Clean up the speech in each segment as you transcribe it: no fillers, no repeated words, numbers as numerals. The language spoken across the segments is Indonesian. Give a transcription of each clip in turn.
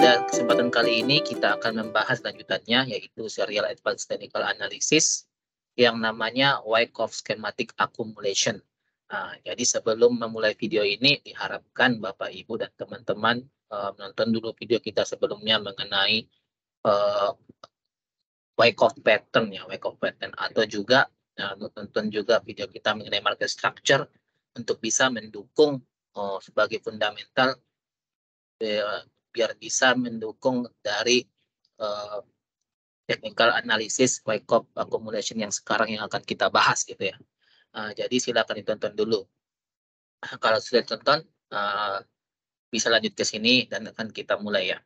pada kesempatan kali ini kita akan membahas lanjutannya, yaitu Serial Advanced Technical Analysis yang namanya Wyckoff Schematic Accumulation. Jadi sebelum memulai video ini, diharapkan Bapak, Ibu, dan teman-teman menonton dulu video kita sebelumnya mengenai Wyckoff Pattern, atau juga nonton juga video kita mengenai market structure untuk bisa mendukung sebagai fundamental biar bisa mendukung dari technical analysis Wyckoff accumulation yang sekarang yang akan kita bahas gitu ya. Jadi silakan ditonton dulu. Kalau sudah tonton, bisa lanjut ke sini dan akan kita mulai ya.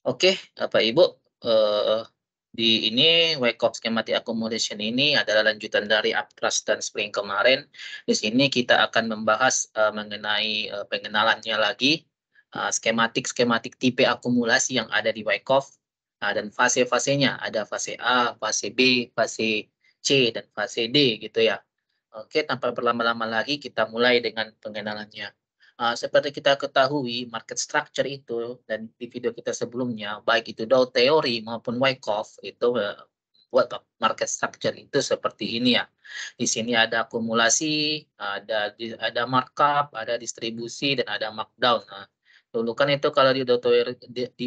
Oke, Bapak Ibu, di ini Wyckoff Schematic Accumulation ini adalah lanjutan dari Uptrust dan Spring kemarin. Di sini kita akan membahas mengenai pengenalannya lagi. Skematik tipe akumulasi yang ada di Wyckoff dan fase-fasenya, ada fase A, fase B, fase C, dan fase D gitu ya. Oke, tanpa berlama-lama lagi kita mulai dengan pengenalannya. Seperti kita ketahui, market structure itu, dan di video kita sebelumnya, baik itu Dow Theory maupun Wyckoff, itu buat market structure itu seperti ini ya. Di sini ada akumulasi, ada markup, ada distribusi, dan ada markdown. Dulu kan itu kalau di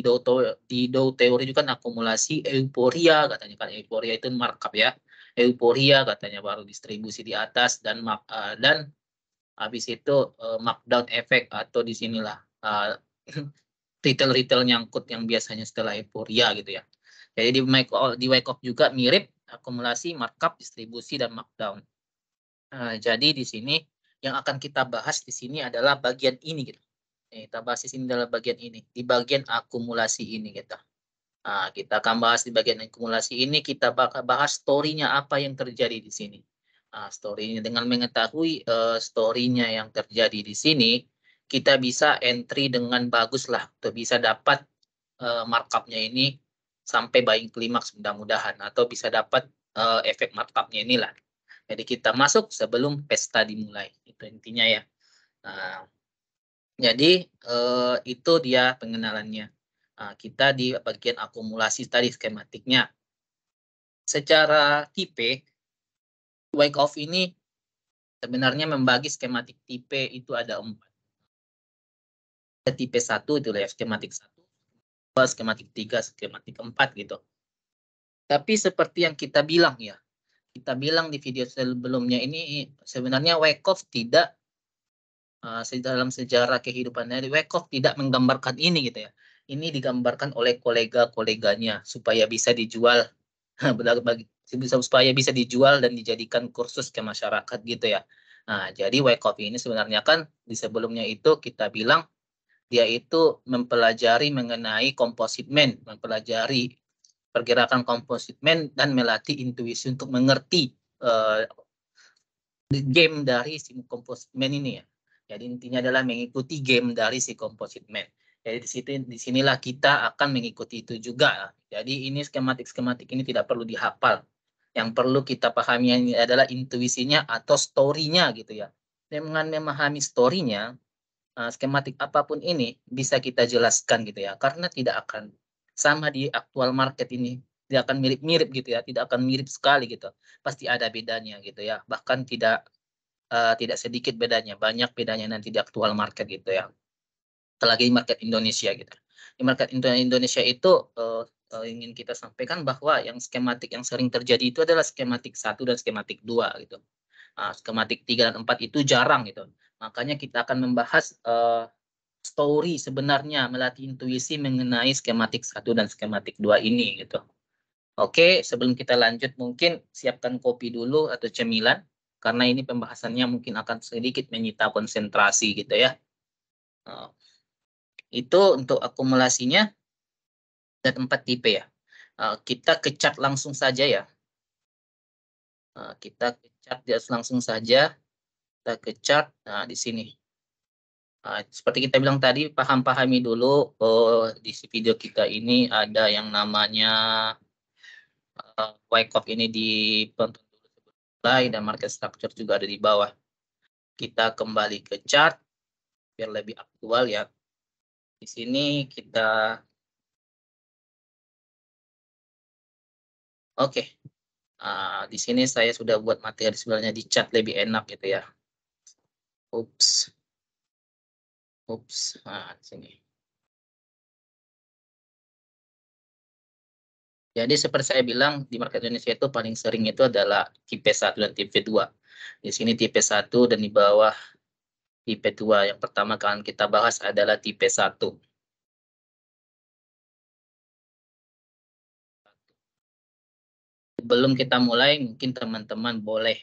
Dow Theory juga kan akumulasi euforia, katanya kan euforia itu markup ya. Euforia katanya, baru distribusi di atas, dan habis itu markdown efek, atau di sinilah retail nyangkut yang biasanya setelah euforia gitu ya. Jadi di Wyckoff juga mirip, akumulasi, markup, distribusi, dan markdown. Jadi di sini yang akan kita bahas di sini adalah bagian ini gitu. Kita bahas di sini adalah bagian ini, di bagian akumulasi ini kita. Kita akan bahas di bagian akumulasi ini, kita bakal bahas story-nya apa yang terjadi di sini. Story-nya, dengan mengetahui story-nya yang terjadi di sini, kita bisa entry dengan bagus lah, untuk bisa dapat markup-nya ini sampai buying klimaks mudah-mudahan, atau bisa dapat efek markup-nya inilah. Jadi kita masuk sebelum pesta dimulai, itu intinya ya. Jadi itu dia pengenalannya. Kita di bagian akumulasi tadi skematiknya. Secara tipe, Wyckoff ini sebenarnya membagi skematik tipe itu ada 4. Tipe 1 itu ya skematik 1, 2, skematik 3, skematik 4 gitu. Tapi seperti yang kita bilang ya, kita bilang di video sebelumnya ini, sebenarnya Wyckoff tidak dalam sejarah kehidupannya, Wyckoff tidak menggambarkan ini gitu ya. Ini digambarkan oleh kolega-koleganya supaya bisa dijual, supaya bisa dijual dan dijadikan kursus ke masyarakat gitu ya. Jadi Wyckoff ini sebenarnya kan di sebelumnya itu kita bilang dia itu mempelajari mengenai composite man, mempelajari pergerakan composite man dan melatih intuisi untuk mengerti game dari si composite man ini ya. Jadi intinya adalah mengikuti game dari si composite man. Jadi di sinilah kita akan mengikuti itu juga. Jadi ini skematik ini tidak perlu dihafal. Yang perlu kita pahami adalah intuisinya atau story-nya gitu ya. Dengan memahami story-nya, skematik apapun ini bisa kita jelaskan gitu ya. Karena tidak akan sama di aktual market ini. Tidak akan mirip-mirip gitu ya. Tidak akan mirip sekali gitu. Pasti ada bedanya gitu ya. Bahkan tidak sedikit bedanya, banyak bedanya nanti di aktual market gitu ya. Apalagi market Indonesia gitu. Di market Indonesia itu ingin kita sampaikan bahwa yang skematik yang sering terjadi itu adalah skematik 1 dan skematik 2 gitu. Skematik 3 dan 4 itu jarang gitu. Makanya kita akan membahas story sebenarnya, melatih intuisi mengenai skematik 1 dan skematik 2 ini gitu. Oke, sebelum kita lanjut mungkin siapkan kopi dulu atau cemilan, karena ini pembahasannya mungkin akan sedikit menyita konsentrasi gitu ya. Itu untuk akumulasinya dan 4 tipe ya. Kita ke chart langsung saja ya. Kita ke chart langsung saja. Kita ke chart, di sini. Seperti kita bilang tadi, pahami dulu di video kita ini ada yang namanya Wyckoff ini ditonton dulu sebelum mulai, dan market structure juga ada di bawah. Kita kembali ke chart biar lebih aktual ya. Di sini kita oke. Di sini saya sudah buat materi sebenarnya di chat lebih enak gitu ya. Ups. Di sini. Jadi seperti saya bilang di market Indonesia itu paling sering itu adalah tipe 1 dan tipe 2. Di sini tipe 1 dan di bawah tipe 2. Yang pertama kan kita bahas adalah tipe 1. Sebelum kita mulai, mungkin teman-teman boleh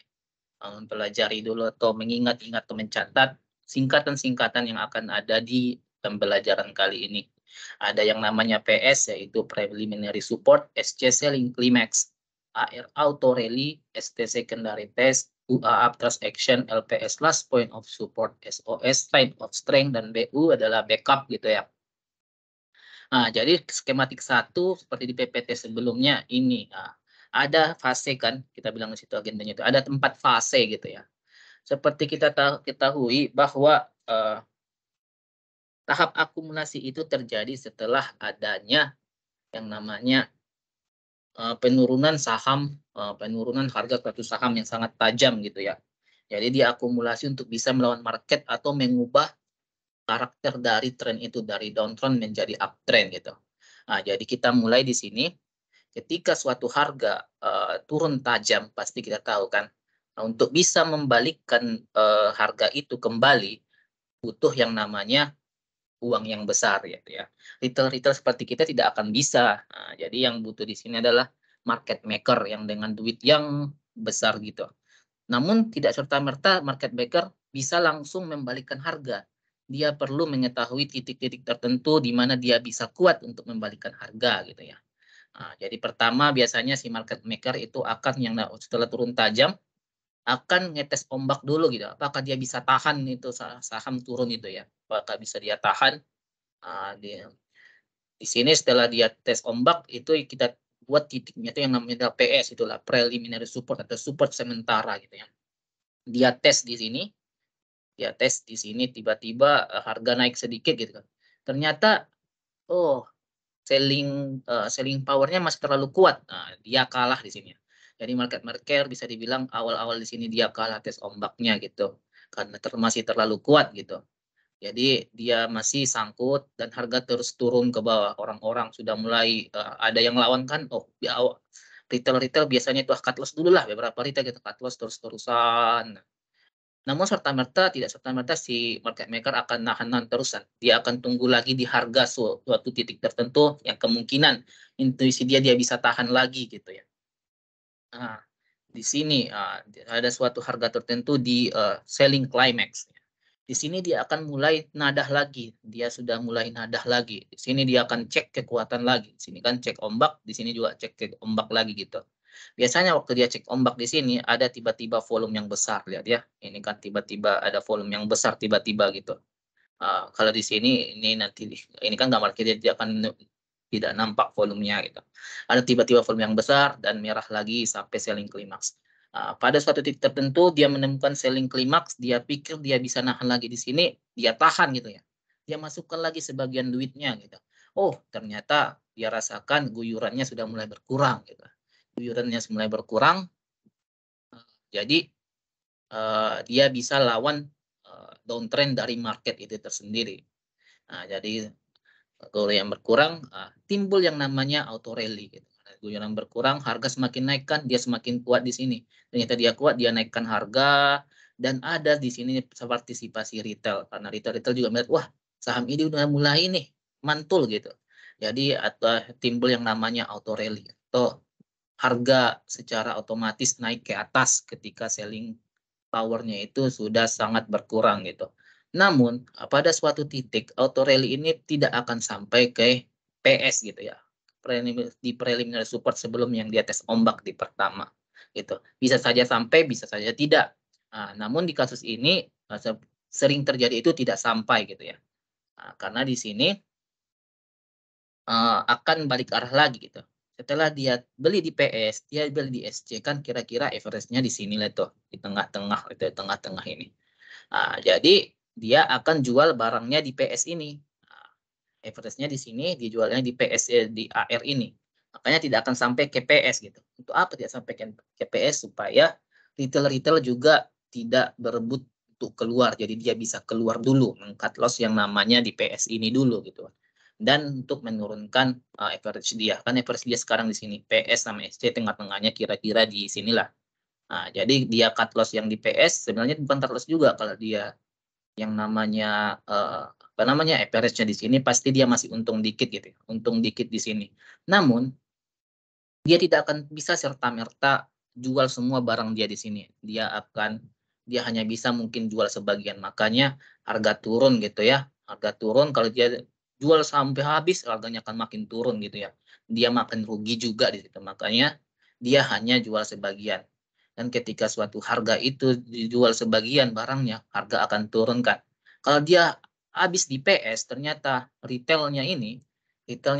mempelajari dulu atau mengingat-ingat atau mencatat singkatan-singkatan yang akan ada di pembelajaran kali ini. Ada yang namanya PS, yaitu Preliminary Support, SC Selling Climax, AR Auto Rally, ST Secondary Test, UA Uptrust Action, LPS Last Point of Support, SOS Side of Strength, dan BU adalah backup gitu ya. Nah, jadi skematik 1 seperti di PPT sebelumnya ini. Ada fase kan, kita bilang di situ agendanya itu ada 4 fase gitu ya. Seperti kita ketahui bahwa tahap akumulasi itu terjadi setelah adanya yang namanya penurunan saham, penurunan harga suatu saham yang sangat tajam gitu ya. Jadi dia akumulasi untuk bisa melawan market atau mengubah karakter dari tren itu dari downtrend menjadi uptrend gitu. Nah, jadi kita mulai di sini ketika suatu harga turun tajam, pasti kita tahu kan, untuk bisa membalikkan harga itu kembali butuh yang namanya uang yang besar gitu ya. Retail-retail seperti kita tidak akan bisa. Nah, jadi yang butuh di sini adalah market maker yang dengan duit yang besar gitu. Namun tidak serta-merta market maker bisa langsung membalikkan harga. Dia perlu mengetahui titik-titik tertentu di mana dia bisa kuat untuk membalikkan harga gitu ya. Nah, jadi pertama biasanya si market maker itu akan yang setelah turun tajam akan ngetes ombak dulu gitu. Apakah dia bisa tahan itu saham turun itu ya? Apakah bisa dia tahan? Di sini setelah dia tes ombak itu kita buat titiknya itu yang namanya PS, itulah preliminary support atau support sementara gitu ya. Dia tes di sini tiba-tiba harga naik sedikit gitu kan. Ternyata oh selling powernya masih terlalu kuat. Nah, dia kalah di sini. Jadi market maker bisa dibilang awal-awal di sini dia kalah tes ombaknya gitu. Karena masih terlalu kuat gitu. Jadi dia masih sangkut dan harga terus turun ke bawah. Orang-orang sudah mulai ada yang lawan kan. Oh, ya, retail-retail biasanya itu cut loss dulu lah. Beberapa retail gitu cut loss terus-terusan. Namun tidak serta-merta si market maker akan nahan terusan. Dia akan tunggu lagi di harga suatu titik tertentu yang kemungkinan intuisi dia bisa tahan lagi gitu ya. Nah, di sini ada suatu harga tertentu di selling climax. Di sini dia akan mulai nadah lagi. Dia sudah mulai nadah lagi. Di sini dia akan cek kekuatan lagi. Di sini kan cek ombak, di sini juga cek ombak lagi gitu. Biasanya waktu dia cek ombak di sini ada tiba-tiba volume yang besar, lihat ya. Ini kan tiba-tiba ada volume yang besar tiba-tiba gitu. Kalau di sini ini kan gambar kita dia akan tidak nampak volumenya gitu. Ada tiba-tiba volume yang besar dan merah lagi sampai selling climax. Pada suatu titik tertentu dia menemukan selling climax, dia pikir dia bisa nahan lagi di sini, dia tahan gitu ya. Dia masukkan lagi sebagian duitnya gitu. Oh, ternyata dia rasakan guyurannya sudah mulai berkurang gitu. Guyurannya mulai berkurang, jadi dia bisa lawan downtrend dari market itu tersendiri. Nah, jadi kalau yang berkurang, timbul yang namanya auto rally gitu. Yang berkurang, harga semakin naik kan, dia semakin kuat di sini. Ternyata dia kuat, dia naikkan harga, dan ada di sini partisipasi retail. Karena retail juga melihat, wah saham ini udah mulai nih, mantul gitu. Jadi timbul yang namanya auto rally. Atau harga secara otomatis naik ke atas ketika selling powernya itu sudah sangat berkurang gitu. Namun pada suatu titik auto rally ini tidak akan sampai ke PS gitu ya. Di preliminary support sebelum yang dia tes ombak di pertama gitu. Bisa saja sampai, bisa saja tidak. Namun di kasus ini sering terjadi itu tidak sampai gitu ya. Karena di sini akan balik arah lagi gitu. Setelah dia beli di PS, dia beli di SC kan kira-kira average-nya di sini lah tuh, di tengah-tengah itu, tengah-tengah ini. Jadi dia akan jual barangnya di PS ini. Average-nya di sini dijualnya di PS di AR ini. Makanya tidak akan sampai ke PS gitu. Untuk apa tidak sampai ke PS? Supaya retail-retail juga tidak berebut untuk keluar. Jadi dia bisa keluar dulu, meng-cut loss yang namanya di PS ini dulu gitu. Dan untuk menurunkan average dia. Kan average dia sekarang di sini PS sama SC tengah-tengahnya kira-kira di sinilah. Nah, jadi dia cut loss yang di PS sebenarnya bukan cut loss juga kalau dia yang namanya apa namanya average-nya di sini pasti dia masih untung dikit gitu ya, untung dikit di sini. Namun dia tidak akan bisa serta-merta jual semua barang dia di sini. Dia hanya bisa mungkin jual sebagian. Makanya harga turun gitu ya. Harga turun kalau dia jual sampai habis harganya akan makin turun gitu ya. Dia makin rugi juga di situ. Makanya dia hanya jual sebagian. Dan ketika suatu harga itu dijual sebagian barangnya, harga akan turunkan. Kalau dia habis di PS, ternyata retailnya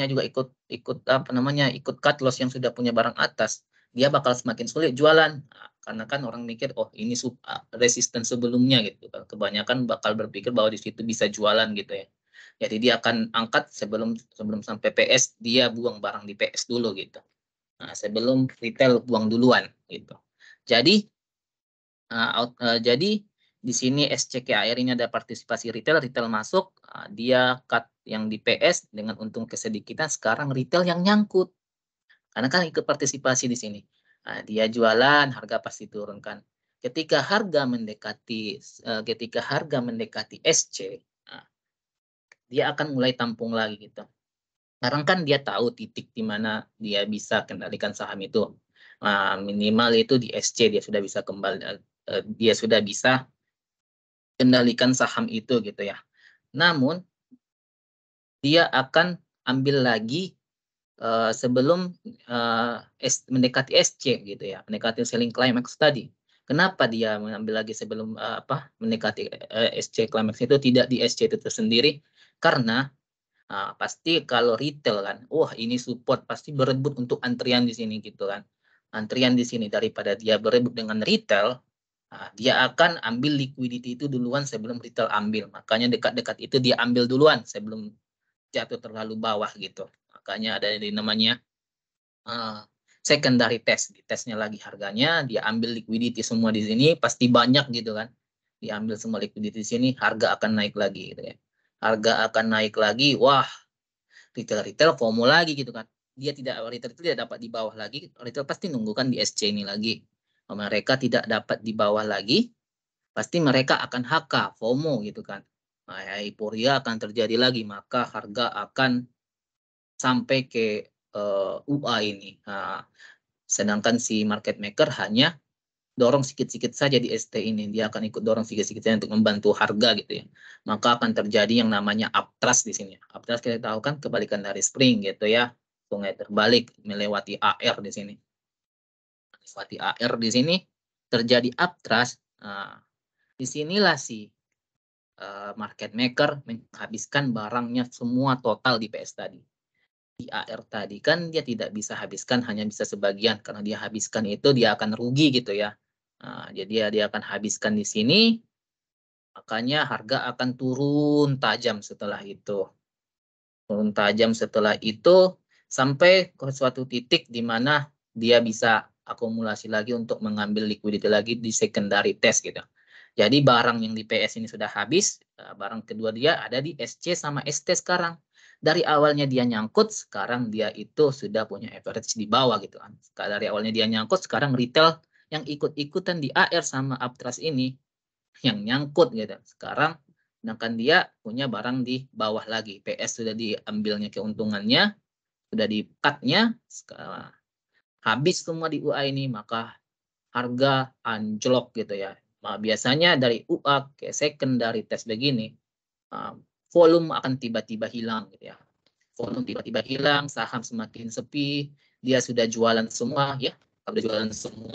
juga ikut ikut apa namanya ikut cut loss yang sudah punya barang atas, dia bakal semakin sulit jualan. Nah, karena kan orang mikir oh ini resisten sebelumnya gitu kan, kebanyakan bakal berpikir bahwa di situ bisa jualan gitu ya. Jadi dia akan angkat sebelum sebelum sampai PS, dia buang barang di PS dulu gitu. Nah, sebelum retail buang duluan gitu. Jadi jadi di sini SCKAR ini ada partisipasi retail masuk, dia cut yang di PS dengan untung kesedikitan, sekarang retail yang nyangkut. Karena kan ikut partisipasi di sini. Nah, dia jualan, harga pasti turunkan. Ketika harga mendekati SC, nah, dia akan mulai tampung lagi gitu. Sekarang kan dia tahu titik di mana dia bisa kendalikan saham itu. Nah, minimal itu di SC dia sudah bisa dia sudah bisa kendalikan saham itu gitu ya. Namun dia akan ambil lagi sebelum mendekati SC gitu ya, mendekati selling climax tadi. Kenapa dia mengambil lagi sebelum mendekati SC climax itu, tidak di SC itu tersendiri? Karena pasti kalau retail kan, wah ini support pasti berebut untuk antrian di sini gitu kan. Antrian di sini daripada dia berebut dengan retail, dia akan ambil liquidity itu duluan sebelum retail ambil. Makanya dekat-dekat itu dia ambil duluan sebelum jatuh terlalu bawah gitu. Makanya ada yang namanya secondary test. Di tesnya lagi harganya, dia ambil liquidity semua di sini, pasti banyak gitu kan. Diambil semua liquidity di sini, harga akan naik lagi gitu ya. Harga akan naik lagi, wah retail FOMO lagi gitu kan. Retail itu tidak dapat di bawah lagi, retail pasti nunggu kan di SC ini lagi. Kalau mereka tidak dapat di bawah lagi, pasti mereka akan HK, FOMO gitu kan. Nah, euforia akan terjadi lagi, maka harga akan sampai ke UA ini. Nah, sedangkan si market maker hanya dorong sedikit-sedikit saja di ST ini. Dia akan ikut dorong sedikit-sedikit saja untuk membantu harga gitu ya. Maka akan terjadi yang namanya uptrust di sini. Uptrust kita tahu kan kebalikan dari spring gitu ya. Sungai terbalik melewati AR di sini. Melewati AR di sini terjadi uptrust. Nah, disinilah si market maker menghabiskan barangnya semua total di PS tadi. Di AR tadi kan dia tidak bisa habiskan, hanya bisa sebagian, karena dia habiskan itu dia akan rugi gitu ya. Nah, jadi dia akan habiskan di sini, makanya harga akan turun tajam setelah itu. Turun tajam setelah itu sampai ke suatu titik di mana dia bisa akumulasi lagi untuk mengambil liquidity lagi di secondary test gitu. Jadi barang yang di PS ini sudah habis, barang kedua dia ada di SC sama ST sekarang. Dari awalnya dia nyangkut, sekarang dia itu sudah punya average di bawah gitu kan. Dari awalnya dia nyangkut, sekarang retail yang ikut-ikutan di AR sama Uptrust ini yang nyangkut gitu. Sekarang sedangkan dia punya barang di bawah lagi. PS sudah diambilnya keuntungannya, sudah di-cut-nya, habis semua di UA ini, maka harga anjlok gitu ya. Nah, biasanya dari UA ke secondary test begini, volume akan tiba-tiba hilang gitu ya. Volume tiba-tiba hilang, saham semakin sepi, dia sudah jualan semua ya. Kalau udah jualan semua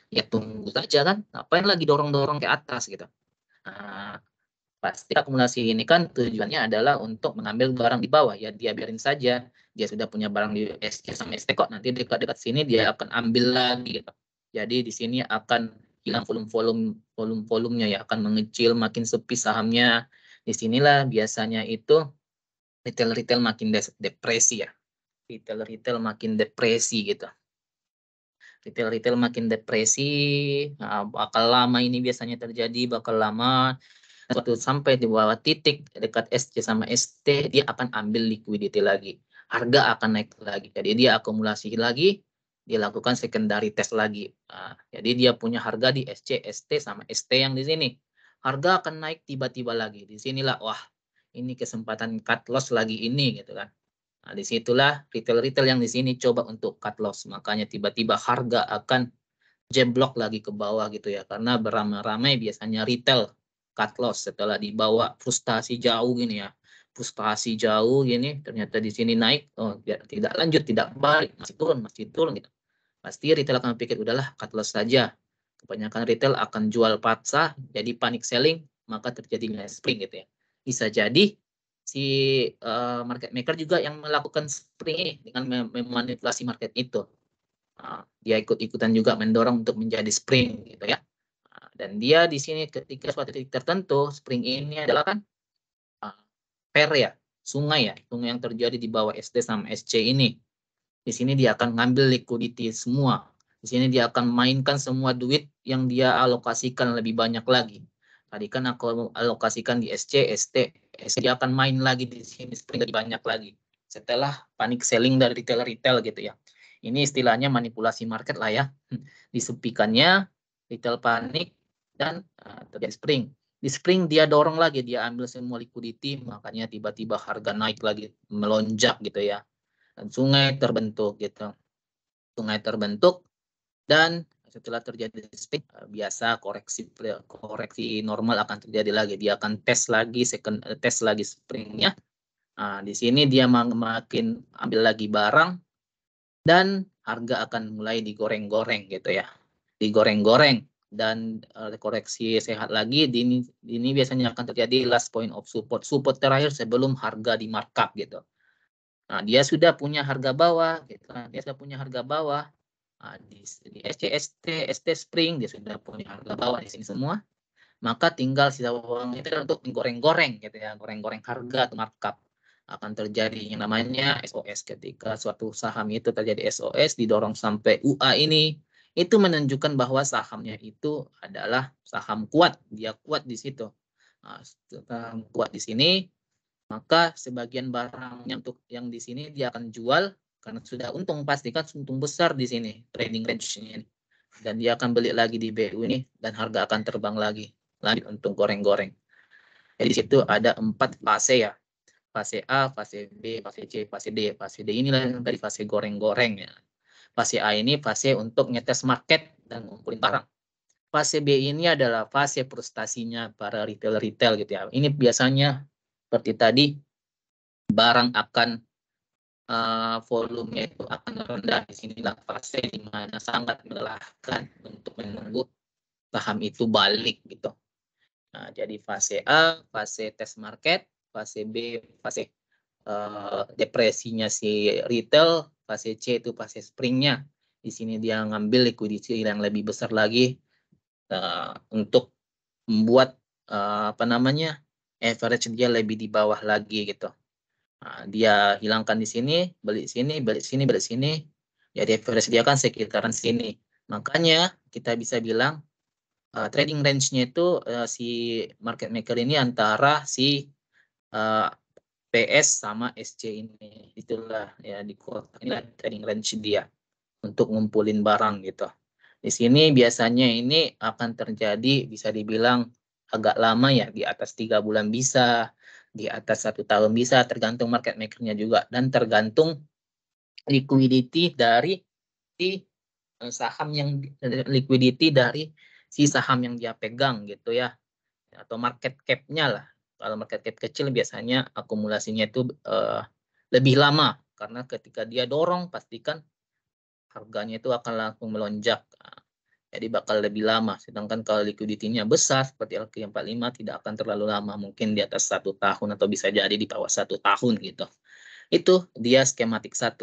ya tunggu saja kan. Ngapain lagi dorong-dorong ke atas gitu. Nah, pasti akumulasi ini kan tujuannya adalah untuk mengambil barang di bawah ya, dia biarin saja, dia sudah punya barang di SC sama ST kok, nanti dekat-dekat sini dia akan ambil lagi gitu. Jadi di sini akan hilang volumenya ya, akan mengecil, makin sepi sahamnya. Disinilah biasanya itu retail makin depresi ya. Retail makin depresi gitu. Retail makin depresi, bakal lama ini biasanya terjadi, bakal lama. Suatu sampai di bawah titik dekat SC sama ST, dia akan ambil liquidity lagi. Harga akan naik lagi. Jadi dia akumulasi lagi, dia lakukan secondary test lagi. Jadi dia punya harga di SC, ST sama ST yang di sini. Harga akan naik tiba-tiba lagi. Di sinilah, wah, ini kesempatan cut loss lagi ini gitu kan. Nah, disitulah retail yang di sini coba untuk cut loss. Makanya tiba-tiba harga akan jeblok lagi ke bawah gitu ya. Karena beramai-ramai biasanya retail cut loss setelah dibawa frustasi jauh gini ya. Frustasi jauh gini, ternyata di sini naik, oh tidak lanjut, tidak balik, masih turun gitu. Pasti retail akan pikir udahlah cut loss saja. Kebanyakan retail akan jual paksa, jadi panic selling, maka terjadinya spring gitu ya. Bisa jadi si market maker juga yang melakukan spring ini dengan memanipulasi market itu. Dia ikut-ikutan juga mendorong untuk menjadi spring gitu ya. Dan dia di sini ketika suatu titik tertentu, spring ini adalah kan fair ya, sungai yang terjadi di bawah SD sama SC ini. Di sini dia akan ngambil liquidity semua. Di sini dia akan mainkan semua duit yang dia alokasikan lebih banyak lagi. Tadi kan aku alokasikan di SC, ST, dia akan main lagi di sini spring lebih banyak lagi. Setelah panic selling dari retail gitu ya. Ini istilahnya manipulasi market lah ya. Disepikannya, retail panik, dan terjadi spring. Di spring dia dorong lagi, dia ambil semua liquidity, makanya tiba-tiba harga naik lagi, melonjak gitu ya. Dan sungai terbentuk gitu. Sungai terbentuk dan setelah terjadi spring, biasa koreksi normal akan terjadi lagi. Dia akan tes lagi springnya. Di sini dia makin ambil lagi barang dan harga akan mulai digoreng-goreng gitu ya. Digoreng-goreng dan koreksi sehat lagi. Ini biasanya akan terjadi last point of support. Support terakhir sebelum harga di markup gitu. Nah, dia sudah punya harga bawah, gitu kan. Dia sudah punya harga bawah. Di SCST, ST Spring, dia sudah punya harga bawah di sini semua. Maka tinggal sisa uang itu untuk goreng-goreng, gitu ya, goreng-goreng harga atau markup. Akan terjadi yang namanya SOS. Ketika suatu saham itu terjadi SOS, didorong sampai UA ini, itu menunjukkan bahwa sahamnya itu adalah saham kuat. Dia kuat di situ. Kuat di sini, maka sebagian barangnya untuk yang di sini dia akan jual karena sudah untung, pastikan untung besar di sini trading range-nya ini. Dan dia akan beli lagi di BU ini dan harga akan terbang lagi lanjut untuk goreng-goreng. Jadi di situ ada 4 fase ya. Fase A, fase B, fase C, fase D. Fase D inilah yang dari fase goreng-goreng ya. Fase A ini fase untuk ngetes market dan ngumpulin barang. Fase B ini adalah fase frustasinya para retail-retail gitu ya. Ini biasanya seperti tadi, barang akan volume itu akan rendah. Di sinilah fase di mana sangat melelahkan untuk menunggu saham itu balik gitu. Nah, jadi fase A, fase test market, fase B, fase depresinya si retail, fase C itu fase springnya. Di sini dia ngambil liquidity yang lebih besar lagi untuk membuat average dia lebih di bawah lagi gitu. Dia hilangkan di sini, beli sini, beli sini, beli sini. Jadi average dia kan sekitaran sini. Makanya kita bisa bilang trading range-nya itu si market maker ini antara si PS sama SC ini. Itulah ya di kuota ini trading range dia untuk ngumpulin barang gitu. Di sini biasanya ini akan terjadi bisa dibilang agak lama ya, di atas 3 bulan bisa, di atas 1 tahun bisa, tergantung market maker-nya juga dan tergantung liquidity dari si saham yang liquidity dari si saham yang dia pegang gitu ya, atau market cap-nya lah. Kalau market cap kecil biasanya akumulasinya itu lebih lama karena ketika dia dorong pastikan harganya itu akan langsung melonjak. Jadi bakal lebih lama. Sedangkan kalau liquidity-nya besar seperti LQ45 tidak akan terlalu lama, mungkin di atas 1 tahun atau bisa jadi di bawah 1 tahun gitu. Itu dia skematik 1.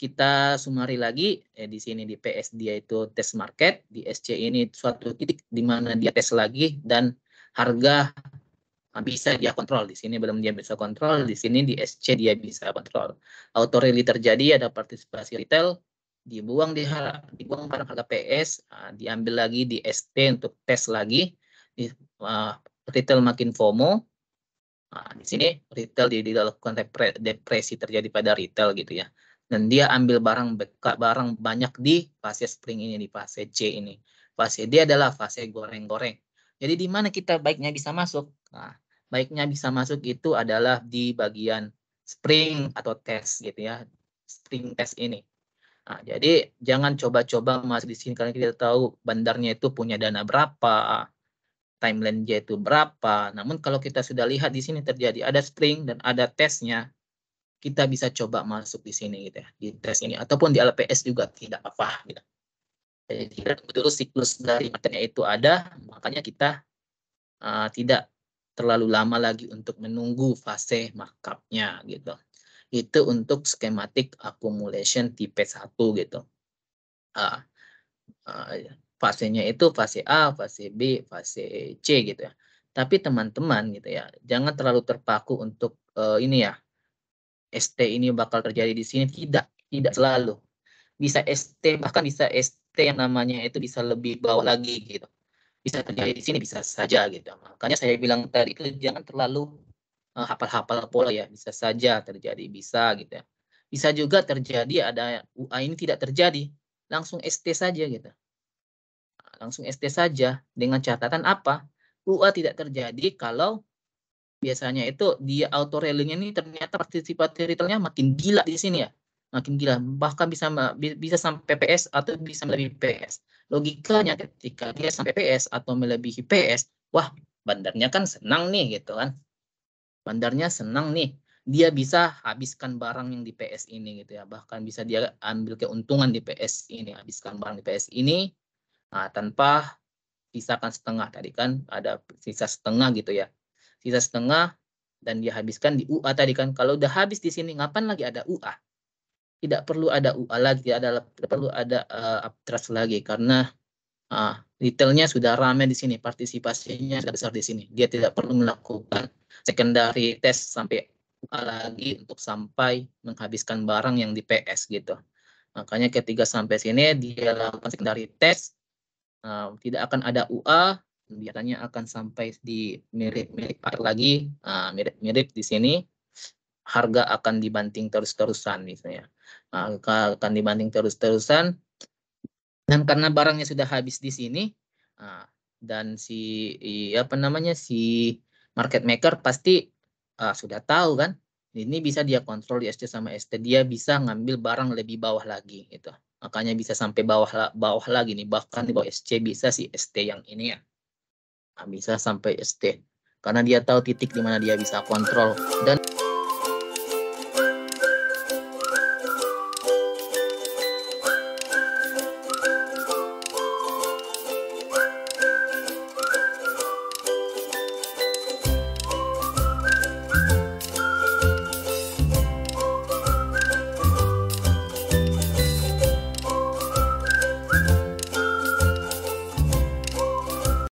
Kita sumari lagi, di sini di PS dia itu test market, di SC ini suatu titik di mana dia tes lagi dan harga bisa dia kontrol. Di sini belum dia bisa kontrol, di sini di SC dia bisa kontrol. Auto rally terjadi, ada partisipasi retail, dibuang barang harga PS, diambil lagi di ST untuk tes lagi, retail makin FOMO. Di sini retail dilakukan depresi terjadi pada retail gitu ya. Dan dia ambil barang banyak di fase spring ini, di fase C ini. Fase D adalah fase goreng-goreng. Jadi di mana kita baiknya bisa masuk? Baiknya bisa masuk itu adalah di bagian spring atau test gitu ya. Spring test ini. Jadi jangan coba-coba masuk di sini karena kita tahu bandarnya itu punya dana berapa, timeline dia itu berapa. Namun kalau kita sudah lihat di sini terjadi ada spring dan ada tesnya, kita bisa coba masuk di sini gitu ya, di tes ini ataupun di LPS juga tidak apa gitu. Jadi betul siklus dari marketnya itu ada, makanya kita tidak terlalu lama lagi untuk menunggu fase markup-nya gitu. Itu untuk skematik accumulation tipe 1 gitu. Fasenya itu fase A, fase B, fase C gitu ya. Tapi teman-teman gitu ya, jangan terlalu terpaku untuk ini ya, ST ini bakal terjadi di sini, tidak selalu. Bisa ST, bahkan bisa ST yang namanya itu bisa lebih bawah lagi gitu. Bisa terjadi di sini, bisa saja gitu. Makanya saya bilang tadi itu jangan terlalu hafal-hafal pola ya, bisa saja terjadi, bisa gitu ya. Bisa juga terjadi ada UA ini tidak terjadi, langsung ST saja gitu. Langsung ST saja dengan catatan apa? UA tidak terjadi kalau biasanya itu dia auto railingnya ini ternyata partisipasi retailnya makin gila di sini ya, makin gila, bahkan bisa sampai PS atau bisa melebihi PS. Logikanya ketika dia sampai PS atau melebihi PS, wah bandarnya kan senang nih gitu kan, bandarnya senang nih, dia bisa habiskan barang yang di PS ini gitu ya, bahkan bisa dia ambil keuntungan di PS ini, habiskan barang di PS ini tanpa sisakan setengah. Tadi kan ada sisa setengah gitu ya, sisa setengah dan dia habiskan di UA tadi kan. Kalau udah habis di sini ngapain lagi ada UA? Tidak perlu ada UA lagi, tidak perlu ada uptrust lagi karena retailnya sudah ramai di sini, partisipasinya sudah besar di sini. Dia tidak perlu melakukan secondary test sampai UA lagi untuk sampai menghabiskan barang yang di PS gitu. Makanya ketika sampai sini dia lakukan secondary test, tidak akan ada UA, biasanya akan sampai di mirip-mirip lagi, mirip-mirip di sini, harga akan dibanting terus-terusan misalnya, akan dibanting terus-terusan, dan karena barangnya sudah habis di sini, dan si market maker pasti sudah tahu kan, ini bisa dia kontrol di ST sama ST, dia bisa ngambil barang lebih bawah lagi gitu. Makanya bisa sampai bawah lagi nih, bahkan di bawah SC bisa si ST yang ini ya, bisa sampai ST karena dia tahu titik di mana dia bisa kontrol. Dan